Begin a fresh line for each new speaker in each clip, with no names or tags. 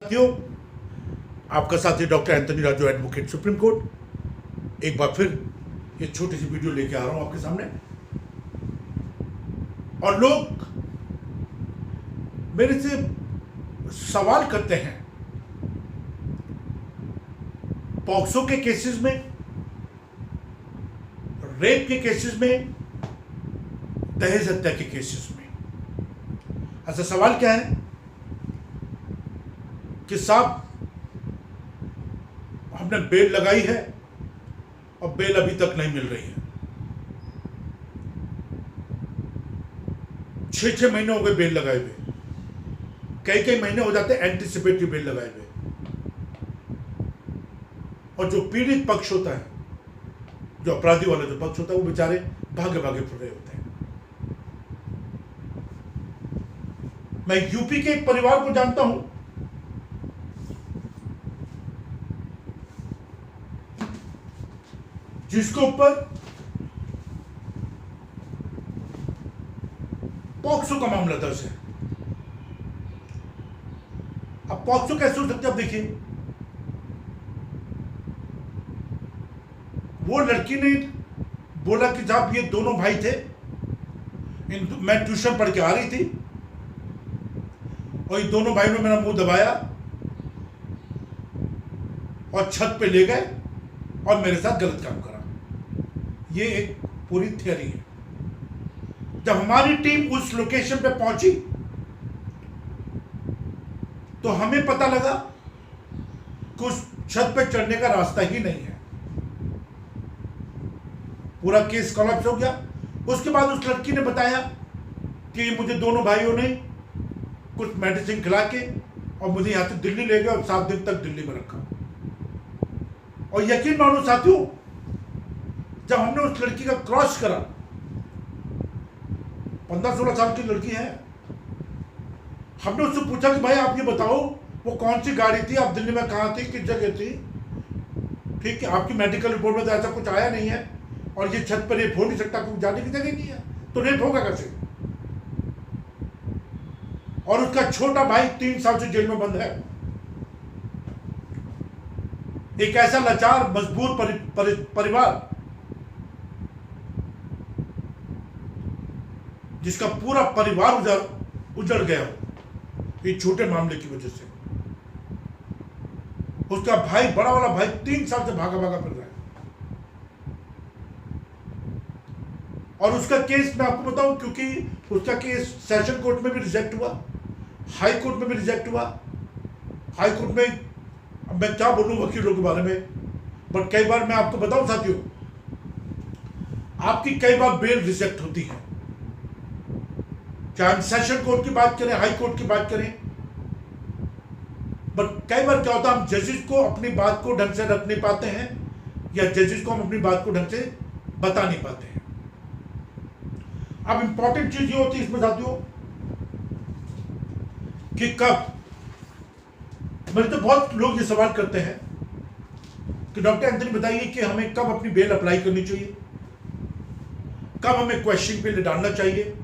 साथियों, आपका साथी doctor Anthony Raju, advocate, supreme court, एक बार फिर ये छोटी सी वीडियो लेके आ रहा हूं आपके सामने। और लोग मेरे से सवाल करते हैं पॉक्सो के केसेस में, रेप के केसेस में, दहेज हत्या के केसेस में। ऐसा सवाल क्या है कि साहब हमने बेल लगाई है और बेल अभी तक नहीं मिल रही है। 6-6 महीने हो गए बेल लगाए हुए, कई महीने हो जाते एंटीसिपेटरी बेल लगाए हुए। और जो पीड़ित पक्ष होता है, जो अपराधी वाला जो पक्ष होता है, वो बेचारे भागे भागे फिर रहे होते हैं। मैं यूपी के एक परिवार को जानता हूं जिसके ऊपर पॉक्सो का मामला दर्ज है। अब पॉक्सो कैसे हो सकता है? अब देखिए, वो लड़की ने बोला कि जब ये दोनों भाई थे, मैं ट्यूशन पढ़ के आ रही थी और ये दोनों भाइयों ने मेरा मुंह दबाया और छत पे ले गए और मेरे साथ गलत काम करा। ये एक पूरी थियरी है। जब हमारी टीम उस लोकेशन पे पहुंची तो हमें पता लगा कि उस छत पे चढ़ने का रास्ता ही नहीं है। पूरा केस कोलैप्स हो गया। उसके बाद उस लड़की ने बताया कि मुझे दोनों भाइयों ने कुछ मेडिसिन खिला के और मुझे यहां से दिल्ली ले गए और 7 दिन तक दिल्ली में रखा। और यकीन मानो साथियों, जब हमने उस लड़की का क्रॉस करा, 15-16 साल की लड़की है, हमने उससे पूछा कि भाई आप ये बताओ वो कौन सी गाड़ी थी, आप दिल्ली में कहां थी, किस जगह थी? ठीक है, आपकी मेडिकल रिपोर्ट में तो ऐसा कुछ आया नहीं है और ये छत पर रेप हो नहीं सकता क्योंकि जाने की जगह नहीं है, तो रेप होगा कैसे? और उसका छोटा भाई 3 साल से जेल में बंद है। एक ऐसा लाचार मजबूर परिवार जिसका पूरा परिवार उजड़ गया हो ये छोटे मामले की वजह से। उसका भाई, बड़ा वाला भाई 3 साल से भागा भागा फिर रहा है। और उसका केस मैं आपको बताऊं, क्योंकि उसका केस सेशन कोर्ट में भी रिजेक्ट हुआ, हाई कोर्ट में भी रिजेक्ट हुआ। हाई कोर्ट में मैं क्या बोलूं वकीलों के बारे में, बट कई बार मैं आपको बताऊं साथियों, आपकी कई बार बेल रिजेक्ट होती है। चाहे हम सेशन कोर्ट की बात करें, हाई कोर्ट की बात करें, बट कई बार क्या होता है, हम जजेस को अपनी बात को ढंग से रख नहीं पाते हैं या जजेस को हम अपनी बात को ढंग से बता नहीं पाते हैं। अब इंपॉर्टेंट चीज ये होती है इसमें साथियों कि कब, मेरे तो बहुत लोग ये सवाल करते हैं कि डॉक्टर एंथनी बताइए कि हमें कब अपनी बेल अप्लाई करनी चाहिए, कब हमें क्वेश्चन पे डालना चाहिए,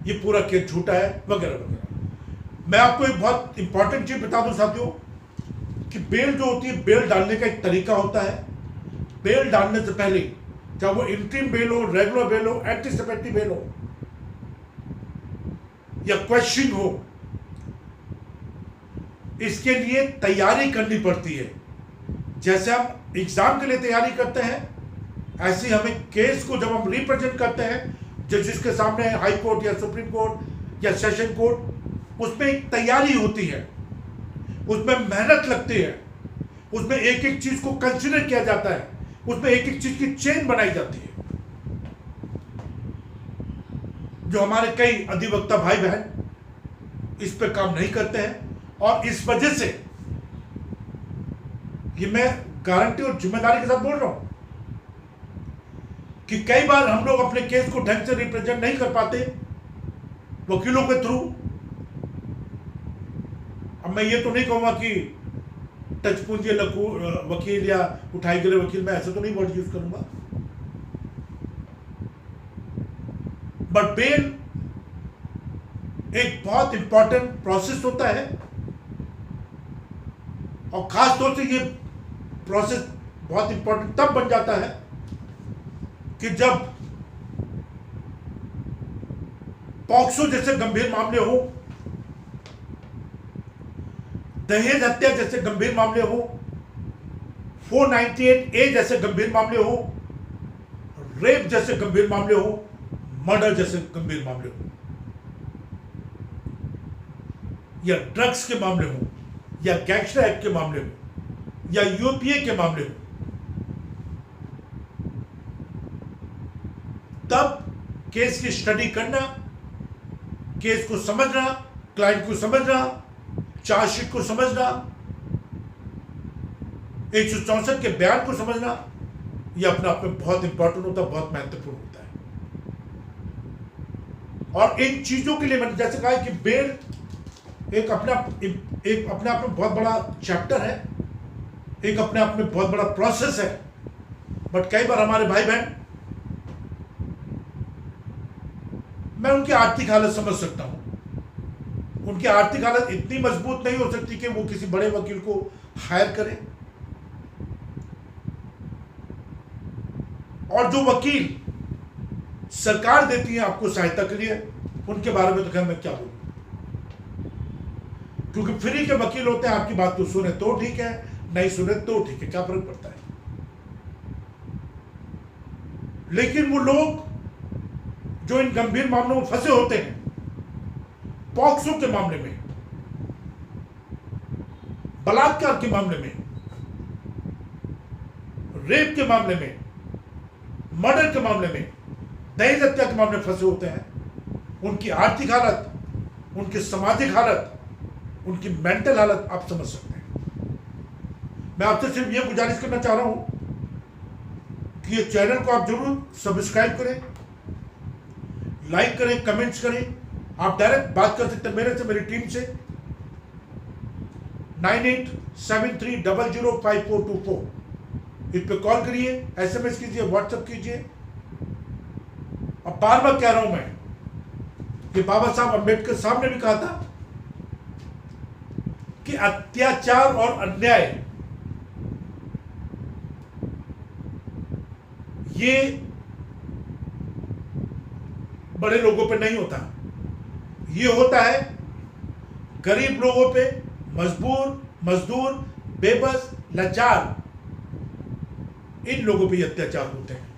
ये पूरा केस झूठा है, वगैरह वगैरह। मैं आपको एक बहुत इंपॉर्टेंट चीज बता दूं साथियों कि बेल जो होती है, बेल डालने का एक तरीका होता है। बेल डालने से पहले, चाहे वो इंट्रीम बेल हो, रेगुलर बेल हो, एंटीसिपेटरी बेल हो या क्वेश्चन हो, इसके लिए तैयारी करनी पड़ती है। जैसे हम एग्जाम के लिए तैयारी करते हैं, ऐसे हमें केस को जब हम रिप्रेजेंट करते हैं जजेस के सामने, हाई कोर्ट या सुप्रीम कोर्ट या सेशन कोर्ट, उसमें एक तैयारी होती है, उसमें मेहनत लगती है, उसमें एक एक चीज को कंसीडर किया जाता है, उसमें एक एक चीज की चेन बनाई जाती है। जो हमारे कई अधिवक्ता भाई बहन इस पे काम नहीं करते हैं और इस वजह से, ये मैं गारंटी और जिम्मेदारी के साथ बोल रहा हूं कि कई बार हम लोग अपने केस को ढंग से रिप्रेजेंट नहीं कर पाते वकीलों के थ्रू। अब मैं ये तो नहीं कहूंगा कि टच पूंजी वकील या उठाई गिरे वकील, मैं ऐसे तो नहीं वर्ड यूज करूंगा, बट बेल एक बहुत इंपॉर्टेंट प्रोसेस होता है और खास तौर से ये प्रोसेस बहुत इंपॉर्टेंट तब बन जाता है कि जब पॉक्सो जैसे गंभीर मामले हो, दहेज हत्या जैसे गंभीर मामले हो, 498A जैसे गंभीर मामले हो, रेप जैसे गंभीर मामले हो, मर्डर जैसे गंभीर मामले हो, या ड्रग्स के मामले हो, या गैंगस्टर एक्ट के मामले हो, या यूपीए के मामले हो, तब केस की स्टडी करना, केस को समझना, क्लाइंट को समझना, चार्जशीट को समझना, 164 के बयान को समझना, यह अपने आप में बहुत इंपॉर्टेंट होता है, बहुत महत्वपूर्ण होता है। और इन चीजों के लिए मैंने जैसे कहा कि बेल एक अपने आप में बहुत बड़ा चैप्टर है, एक अपने आप में बहुत बड़ा प्रोसेस है। बट कई बार हमारे भाई बहन, मैं उनकी आर्थिक हालत समझ सकता हूं, उनकी आर्थिक हालत इतनी मजबूत नहीं हो सकती कि वो किसी बड़े वकील को हायर करें, और जो वकील सरकार देती है आपको सहायता के लिए, उनके बारे में तो खैर मैं क्या बोलूं, क्योंकि फ्री के वकील होते हैं, आपकी बात को सुने तो ठीक है, नहीं सुने तो ठीक है, क्या फर्क पड़ता है। लेकिन वो लोग जो इन गंभीर मामलों में फंसे होते हैं, पॉक्सो के मामले में, बलात्कार के मामले में, रेप के मामले में, मर्डर के मामले में, दहेज हत्या के मामले में फंसे होते हैं, उनकी आर्थिक हालत, उनकी सामाजिक हालत, उनकी मेंटल हालत आप समझ सकते हैं। मैं आपसे सिर्फ यह गुजारिश करना चाह रहा हूं कि ये चैनल को आप जरूर सब्सक्राइब करें, लाइक करें, कमेंट्स करें। आप डायरेक्ट बात कर सकते हैं मेरे से, मेरी टीम से 9873005424, इस पे कॉल करिए, SMS कीजिए, व्हाट्सएप कीजिए। अब बार बार कह रहा हूं मैं कि बाबा साहब अम्बेडकर साहब ने भी कहा था कि अत्याचार और अन्याय ये बड़े लोगों पे नहीं होता, ये होता है गरीब लोगों पे, मजदूर, बेबस, लाचार, इन लोगों पे अत्याचार होते हैं।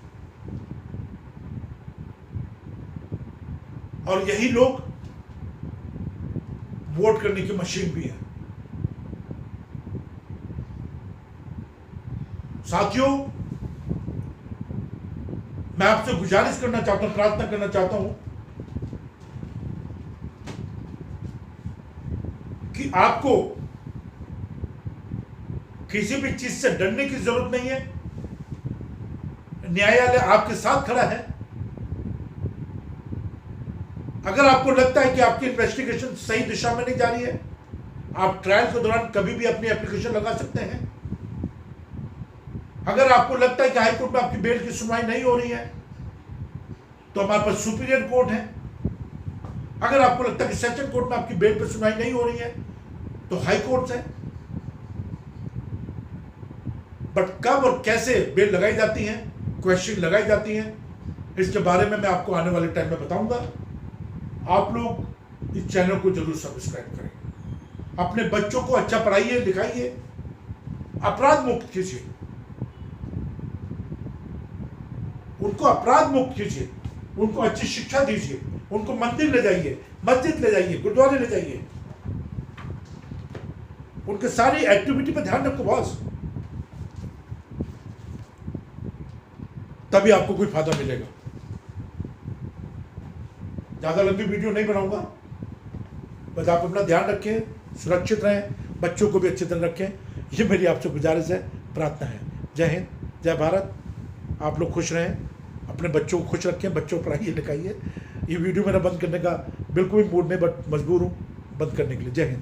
और यही लोग वोट करने की मशीन भी है। साथियों, मैं आपसे गुजारिश करना चाहता हूं, प्रार्थना करना चाहता हूं कि आपको किसी भी चीज से डरने की जरूरत नहीं है। न्यायालय आपके साथ खड़ा है। अगर आपको लगता है कि आपकी इन्वेस्टिगेशन सही दिशा में नहीं जा रही है, आप ट्रायल के दौरान कभी भी अपनी एप्लीकेशन लगा सकते हैं। अगर आपको लगता है कि हाईकोर्ट में आपकी बेल की सुनवाई नहीं हो रही है, तो हमारे पास सुपीरियर कोर्ट है। अगर आपको लगता है कि सेशन कोर्ट में आपकी बेल पर सुनवाई नहीं हो रही है, तो हाई कोर्ट है। बट कब और कैसे बेल लगाई जाती है, क्वेश्चन लगाई जाती है, इसके बारे में मैं आपको आने वाले टाइम में बताऊंगा। आप लोग इस चैनल को जरूर सब्सक्राइब करें, अपने बच्चों को अच्छा पढ़ाइए, लिखाइए, अपराध मुक्त कीजिए, उनको अपराध मुक्त कीजिए, उनको अच्छी शिक्षा दीजिए, उनको मंदिर ले जाइए, मस्जिद ले जाइए, गुरुद्वारे ले जाइए, उनके सारी एक्टिविटी पर ध्यान रखो बॉस, तभी आपको कोई फायदा मिलेगा। ज्यादा लंबी वीडियो नहीं बनाऊंगा, बस आप अपना ध्यान रखें, सुरक्षित रहें, बच्चों को भी अच्छी तरह रखें, ये मेरी आपसे गुजारिश है, प्रार्थना है। जय हिंद, जय भारत। आप लोग खुश रहें, अपने बच्चों को खुश रखें, बच्चों को पढ़ाइए लिखाइए। ये वीडियो मेरा बंद करने का बिल्कुल भी मूड नहीं, बट मजबूर हूँ बंद करने के लिए। जय हिंद।